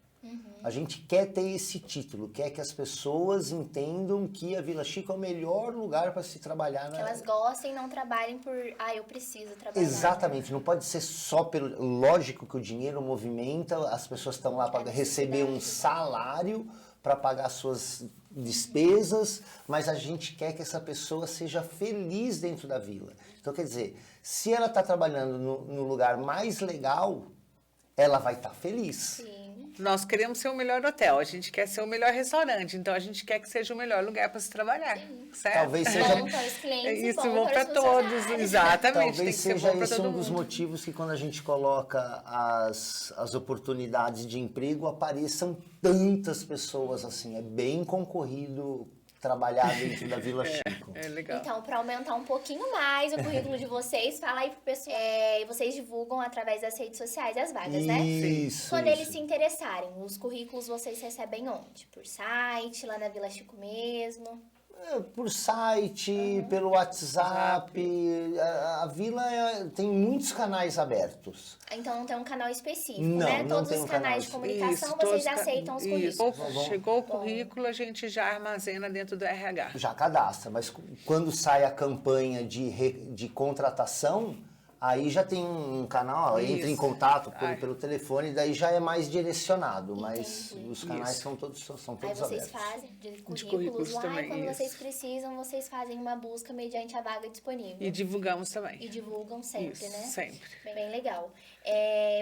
A gente quer ter esse título, quer que as pessoas entendam que a Vila Chico é o melhor lugar para se trabalhar. Que elas gostem e não trabalhem por, eu preciso trabalhar. Exatamente, não pode ser só pelo... Lógico que o dinheiro movimenta, as pessoas estão lá para receber um salário, para pagar suas despesas, mas a gente quer que essa pessoa seja feliz dentro da vila. Então, quer dizer, se ela está trabalhando no lugar mais legal, ela vai estar feliz. Sim. Nós queremos ser o melhor hotel, a gente quer ser o melhor restaurante, então a gente quer que seja o melhor lugar para se trabalhar, certo? Talvez seja... Bom para os clientes Isso, e bom para os todos, funcionários. exatamente, tem Talvez que ser seja bom para esse todo um dos mundo. motivos que quando a gente coloca as oportunidades de emprego, apareçam tantas pessoas assim. É bem concorrido trabalhar dentro da Vila Chico. É legal. Então, para aumentar um pouquinho mais o currículo de vocês, fala aí pro pessoal. E vocês divulgam através das redes sociais as vagas, né? Isso. Quando eles se interessarem, os currículos vocês recebem onde? Por site, lá na Vila Chico mesmo? Por site, pelo WhatsApp. A Vila tem muitos canais abertos. Então não tem um canal específico, Não, né? não Todos tem os um canais de canal comunicação Isso, vocês todos aceitam os isso. currículos. Chegou o currículo, a gente já armazena dentro do RH. Já cadastra, mas quando sai a campanha de contratação, aí já tem um canal, entra em Isso. contato pelo telefone, daí já é mais direcionado, mas Entendi. os canais Isso. são todos Aí vocês abertos. fazem de currículos currículos lá também, e quando isso. vocês precisam, vocês fazem uma busca mediante a vaga disponível. E divulgamos também. E divulgam sempre, Isso, né? sempre. Bem legal.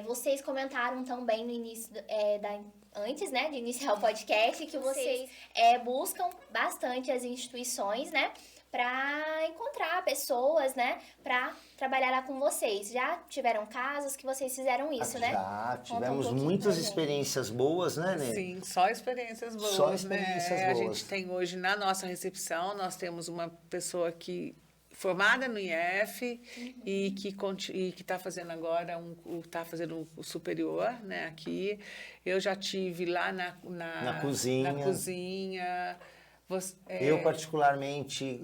Vocês comentaram também no início, antes, né, de iniciar o podcast, que vocês buscam bastante as instituições, né, para encontrar pessoas, né, para trabalhar lá com vocês. Já tiveram casos que vocês fizeram isso, né? Já, Conta um tivemos pouquinho muitas pra gente. experiências boas, né, Nê? Sim, só experiências boas, Só experiências né? A boas. gente tem hoje na nossa recepção, nós temos uma pessoa que formada no IF e que está fazendo agora tá fazendo o superior, né, aqui. Eu já tive lá Na cozinha. Na cozinha. Eu, particularmente,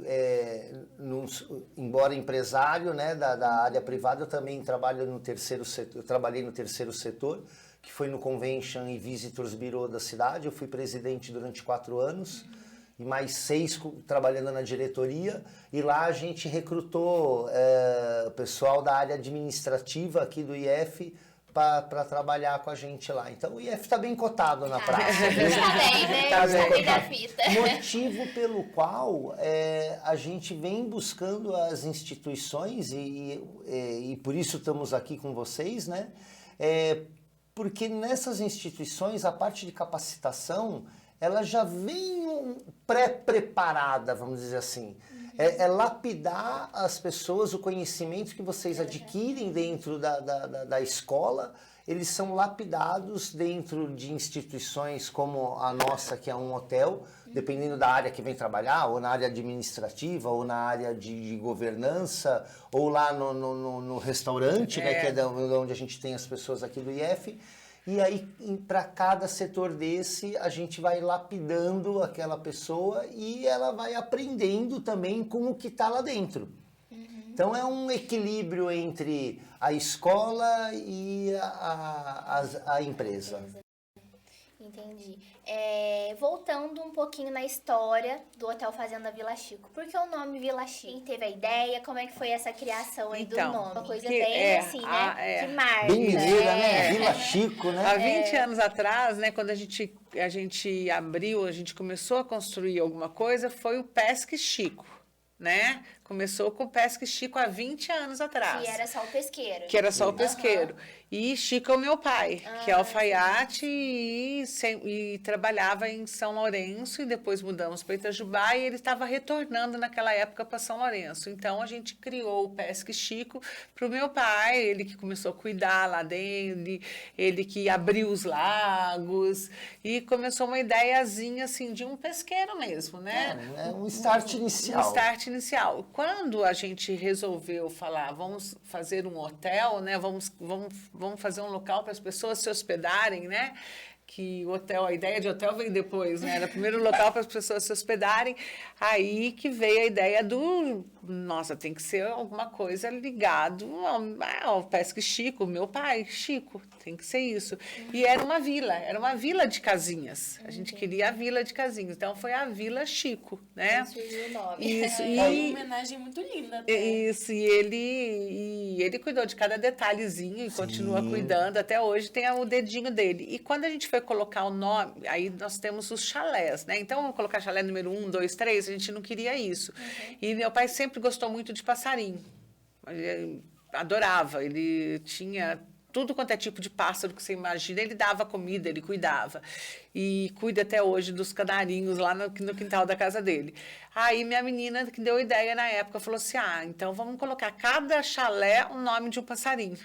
embora empresário, né, da área privada, eu também trabalho no terceiro setor. Eu trabalhei no terceiro setor, que foi no Convention e Visitors Bureau da cidade. Eu fui presidente durante 4 anos. e mais 6 trabalhando na diretoria, e lá a gente recrutou o pessoal da área administrativa aqui do IF para trabalhar com a gente lá. Então o IF está bem cotado na praça. Tá bem, né? Tá bem bem da cotado. fita. Motivo pelo qual a gente vem buscando as instituições e por isso estamos aqui com vocês, né? Porque nessas instituições a parte de capacitação ela já vem pré-preparada, vamos dizer assim. É lapidar as pessoas, o conhecimento que vocês adquirem dentro da escola, eles são lapidados dentro de instituições como a nossa, que é um hotel, dependendo da área que vem trabalhar, ou na área administrativa, ou na área de governança, ou lá no restaurante, né, que é onde a gente tem as pessoas aqui do IF. E aí, para cada setor desse, a gente vai lapidando aquela pessoa e ela vai aprendendo também com o que está lá dentro. Então, é um equilíbrio entre a escola e a empresa. Entendi. Voltando um pouquinho na história do Hotel Fazenda Vila Chico. Por que o nome Vila Chico? Quem teve a ideia? Como é que foi essa criação aí do nome? Uma coisa bem assim, né? Que marca. Bem mineira, né? Vila Chico, né? Há 20 anos atrás, né, quando a gente abriu, a gente começou a construir alguma coisa, foi o Pesque Chico, né? Começou com o Pesque Chico há 20 anos atrás. Que era só o pesqueiro. Que era só o pesqueiro. E Chico é o meu pai, que é alfaiate e trabalhava em São Lourenço, e depois mudamos para Itajubá, e ele estava retornando naquela época para São Lourenço. Então, a gente criou o Pesque Chico para o meu pai, ele que começou a cuidar lá dele, ele que abriu os lagos, e começou uma ideiazinha, assim, de um pesqueiro mesmo, né? É um start inicial. Um start inicial. Quando a gente resolveu falar, vamos fazer um hotel, né? Vamos fazer um local para as pessoas se hospedarem, né? Que o hotel, a ideia de hotel vem depois, né? Era o primeiro local para as pessoas se hospedarem. Aí que veio a ideia nossa, tem que ser alguma coisa ligado ao Pesque Chico, meu pai, Chico, tem que ser isso. E era uma vila de casinhas. A gente queria a vila de casinhas, então foi a Vila Chico, né? Surgiu o nome. Isso, É uma homenagem muito linda. Até. Isso, e ele cuidou de cada detalhezinho e continua cuidando, até hoje tem o dedinho dele. E quando a gente foi colocar o nome, aí nós temos os chalés, né? Então, vamos colocar chalé número 1, 2, 3, a gente não queria isso. E meu pai sempre gostou muito de passarinho. Ele adorava, ele tinha tudo quanto é tipo de pássaro que você imagina, ele dava comida, ele cuidava. E cuida até hoje dos canarinhos lá no quintal da casa dele. Aí minha menina, que deu ideia na época, falou assim, então vamos colocar cada chalé o nome de um passarinho.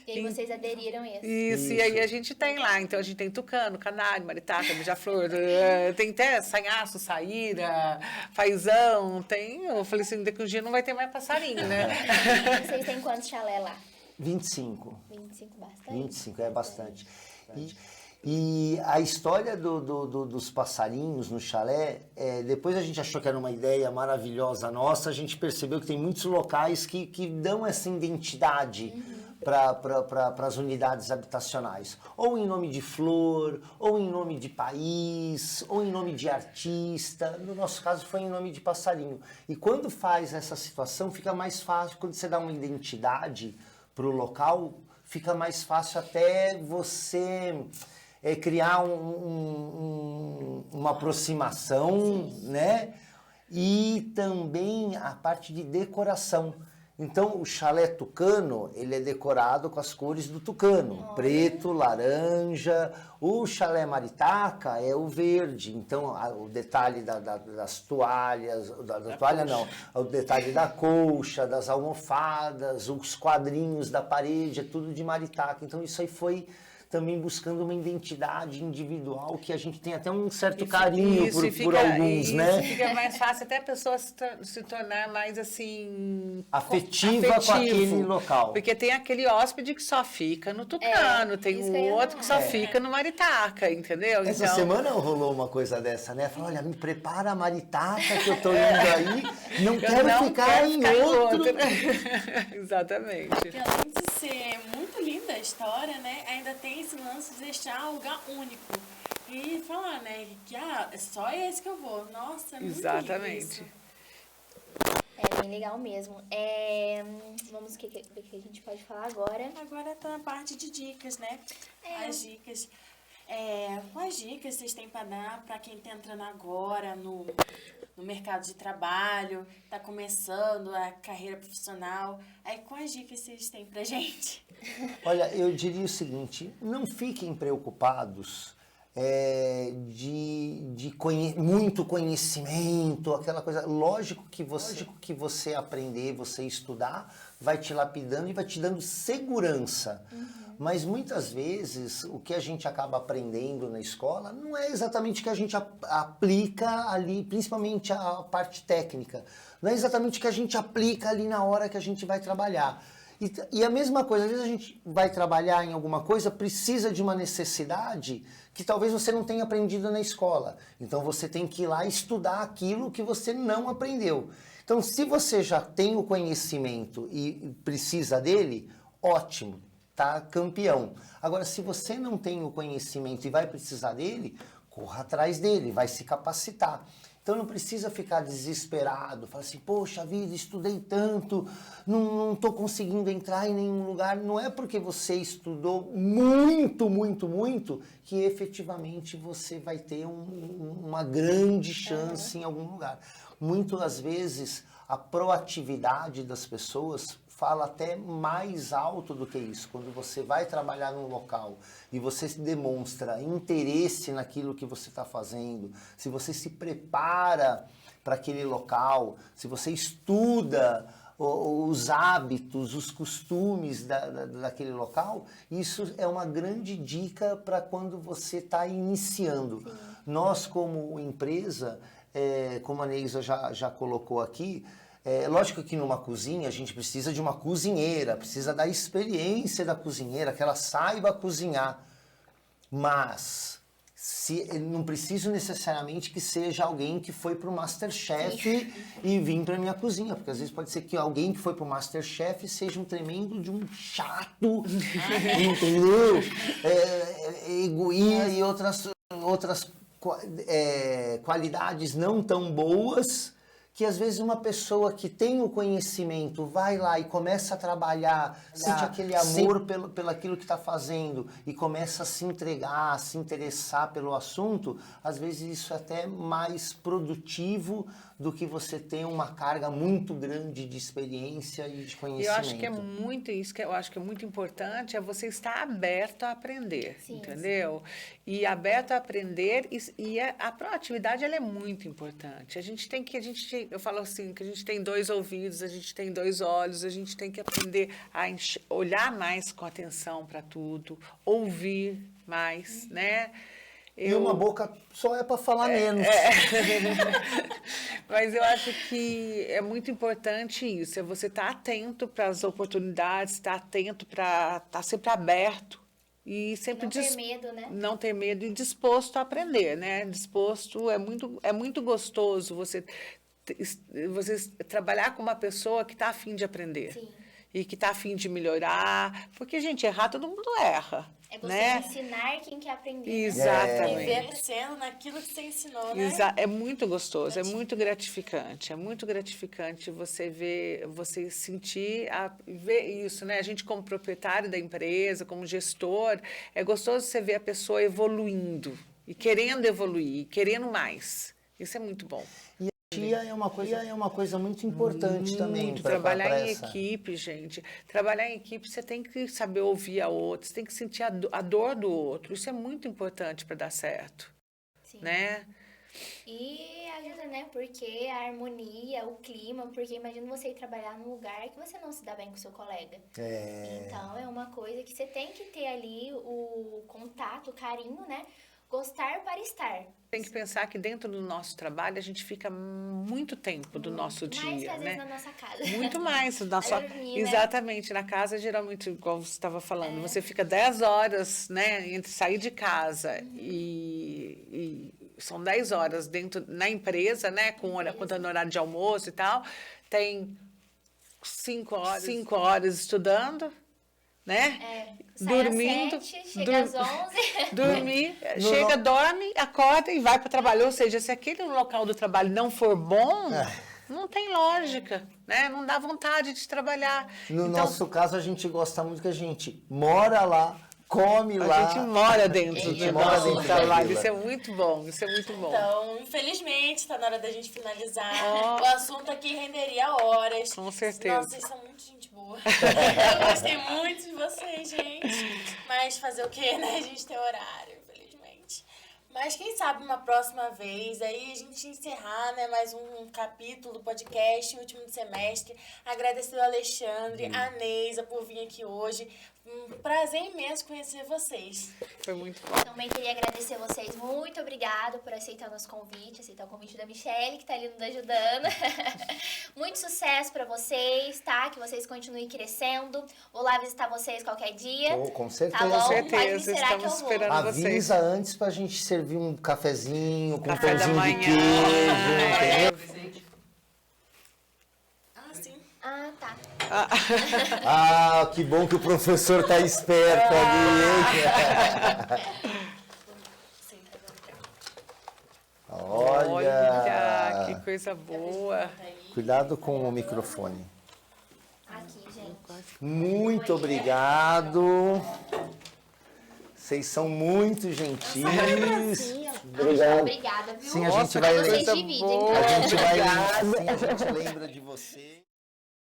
E aí vocês aderiram a isso. Isso, e aí a gente tem lá. Então, a gente tem tucano, canário, maritaca, beija-flor, tem até sanhaço, saíra, fazão, tem... Eu falei assim, daqui um dia não vai ter mais passarinho, né? Vocês têm quantos chalé lá? 25. 25, bastante. 25, é bastante. E a história dos passarinhos no chalé, depois a gente achou que era uma ideia maravilhosa nossa, a gente percebeu que tem muitos locais que dão essa identidade para as unidades habitacionais. Ou em nome de flor, ou em nome de país, ou em nome de artista. No nosso caso foi em nome de passarinho. E quando faz essa situação, fica mais fácil, quando você dá uma identidade para o local, fica mais fácil até você... criar uma aproximação, né? E também a parte de decoração. Então, o chalé tucano, ele é decorado com as cores do tucano. Preto, laranja. O chalé maritaca é o verde. Então, o detalhe das toalhas... Da toalha não. O detalhe da colcha, das almofadas, os quadrinhos da parede, é tudo de maritaca. Então, isso aí foi... também buscando uma identidade individual, que a gente tem até um certo carinho por alguns, né? Fica mais fácil até a pessoa se tornar mais, assim... Afetiva com aquele local. Porque tem aquele hóspede que só fica no tucano, tem o outro que só fica no maritaca, entendeu? Essa semana rolou uma coisa dessa, né? Falou, olha, me prepara a maritaca que eu tô indo aí, não quero ficar em outro. Exatamente. Porque além de ser muito linda a história, né? Ainda tem esse lance de deixar um lugar único. e falar, né, que é só esse que eu vou. Nossa, é muito lindo Exatamente. isso. É bem legal mesmo. Vamos ver o que a gente pode falar agora. Agora tá na parte de dicas, né? As dicas. Quais dicas vocês têm para dar para quem está entrando agora no mercado de trabalho, está começando a carreira profissional? Aí, quais dicas vocês têm pra gente? Olha, eu diria o seguinte, não fiquem preocupados muito conhecimento, aquela coisa. Lógico que você aprender, você estudar, vai te lapidando e vai te dando segurança. Mas muitas vezes o que a gente acaba aprendendo na escola não é exatamente o que a gente aplica ali, principalmente a parte técnica. Não é exatamente o que a gente aplica ali na hora que a gente vai trabalhar. E a mesma coisa, às vezes a gente vai trabalhar em alguma coisa, precisa de uma necessidade que talvez você não tenha aprendido na escola. Então você tem que ir lá estudar aquilo que você não aprendeu. Então, se você já tem o conhecimento e precisa dele, ótimo, tá campeão. Agora, se você não tem o conhecimento e vai precisar dele, corra atrás dele, vai se capacitar. Então não precisa ficar desesperado, falar assim, poxa vida, estudei tanto, não estou conseguindo entrar em nenhum lugar. Não é porque você estudou muito, muito, muito, que efetivamente você vai ter uma grande chance em algum lugar. Muitas vezes a proatividade das pessoas fala até mais alto do que isso. Quando você vai trabalhar num local e você demonstra interesse naquilo que você está fazendo, se você se prepara para aquele local, se você estuda os hábitos, os costumes daquele local, isso é uma grande dica para quando você está iniciando. Sim. Nós, como empresa, como a Neisa já colocou aqui, lógico que numa cozinha a gente precisa de uma cozinheira, precisa da experiência da cozinheira, que ela saiba cozinhar. Mas não preciso necessariamente que seja alguém que foi para o MasterChef e vim para minha cozinha, porque às vezes pode ser que alguém que foi para o MasterChef seja um tremendo de um chato, entendeu? Egoísta e outras qualidades não tão boas, que às vezes uma pessoa que tem o conhecimento vai lá e começa a trabalhar, sente aquele amor pelo aquilo que está fazendo e começa a se entregar, a se interessar pelo assunto, às vezes isso é até mais produtivo do que você ter uma carga muito grande de experiência e de conhecimento. Eu acho que é muito isso, que eu acho que é muito importante, é você estar aberto a aprender, entendeu? Sim. E aberto a aprender, e a proatividade, ela é muito importante. Eu falo assim, que a gente tem 2 ouvidos, a gente tem 2 olhos, a gente tem que aprender a olhar mais com atenção para tudo, ouvir mais, né? E uma boca só é para falar menos. Mas eu acho que é muito importante isso, é você estar atento para as oportunidades, estar atento para estar sempre aberto e sempre não ter medo, né? Não ter medo e disposto a aprender, né? Disposto, é muito gostoso você trabalhar com uma pessoa que está a fim de aprender. Sim. E que está a fim de melhorar, porque, gente, errar todo mundo erra. É você né? ensinar quem quer aprender. Exatamente. E ver crescendo naquilo que você ensinou, né? É muito gostoso, é muito gratificante. É muito gratificante você ver, você sentir, ver isso, né? A gente como proprietário da empresa, como gestor, é gostoso você ver a pessoa evoluindo e querendo evoluir, e querendo mais. Isso é muito bom. É uma coisa muito importante também. Trabalhar em equipe, gente. Trabalhar em equipe, você tem que saber ouvir a outra, você tem que sentir a dor do outro. Isso é muito importante para dar certo. Sim. Né? E ajuda, né? Porque a harmonia, o clima, porque imagina você ir trabalhar num lugar que você não se dá bem com o seu colega. Então, é uma coisa que você tem que ter ali o contato, o carinho, né? Gostar para estar. Tem que pensar que dentro do nosso trabalho a gente fica muito tempo do nosso dia, mais que às né? vezes na nossa casa. Muito mais. Dormir, exatamente. Né? Na casa, geralmente, igual você estava falando, você fica 10 horas, né? Entre sair de casa e são 10 horas na empresa, né? Contando horário de almoço e tal. Tem 5 horas estudando. né? Sai Dormindo, às 7, chega às 11. dormir, chega, dorme, acorda e vai para o trabalho. Ou seja, se aquele local do trabalho não for bom, não tem lógica, né? Não dá vontade de trabalhar. No Então, nosso caso, a gente gosta muito que a gente mora lá, come lá. a gente mora dentro A gente do mora nosso dentro da trabalho. vila. Isso é muito bom, isso é muito bom. Então, infelizmente, está na hora da gente finalizar. Ó. O assunto aqui renderia horas. Com certeza. Nossa, vocês são muito gente boa. Eu gostei muito de vocês, gente. Mas fazer o quê, né? A gente tem horário, infelizmente. Mas quem sabe uma próxima vez, aí a gente encerrar, né, mais um capítulo do podcast, último do semestre. Agradecer ao Alexandre, a Neisa por vir aqui hoje. Um prazer imenso conhecer vocês. Foi muito bom. Também queria agradecer vocês. Muito obrigado por aceitar nosso convite, aceitar o convite da Michelle, que tá ali nos ajudando. Muito sucesso pra vocês, tá? Que vocês continuem crescendo. Vou lá visitar vocês qualquer dia. Oh, com certeza. Tá bom? Com Pode me certeza, esperar que eu estamos vou. esperando vocês. Avisa antes pra gente servir um cafezinho com Café da pãozinho de manhã. queijo, entendeu? Ah, sim. Ah, tá. Ah, que bom que o professor tá esperto ali, hein? Sim, tá bom. Olha, que coisa boa. cuidado com o microfone. Aqui, gente. Muito obrigado. Vocês são muito gentis. Obrigada, viu? Sim, a gente Nossa, vai que Vocês coisa dividem, boa. tá? A gente vai, sim, a gente lembra de você.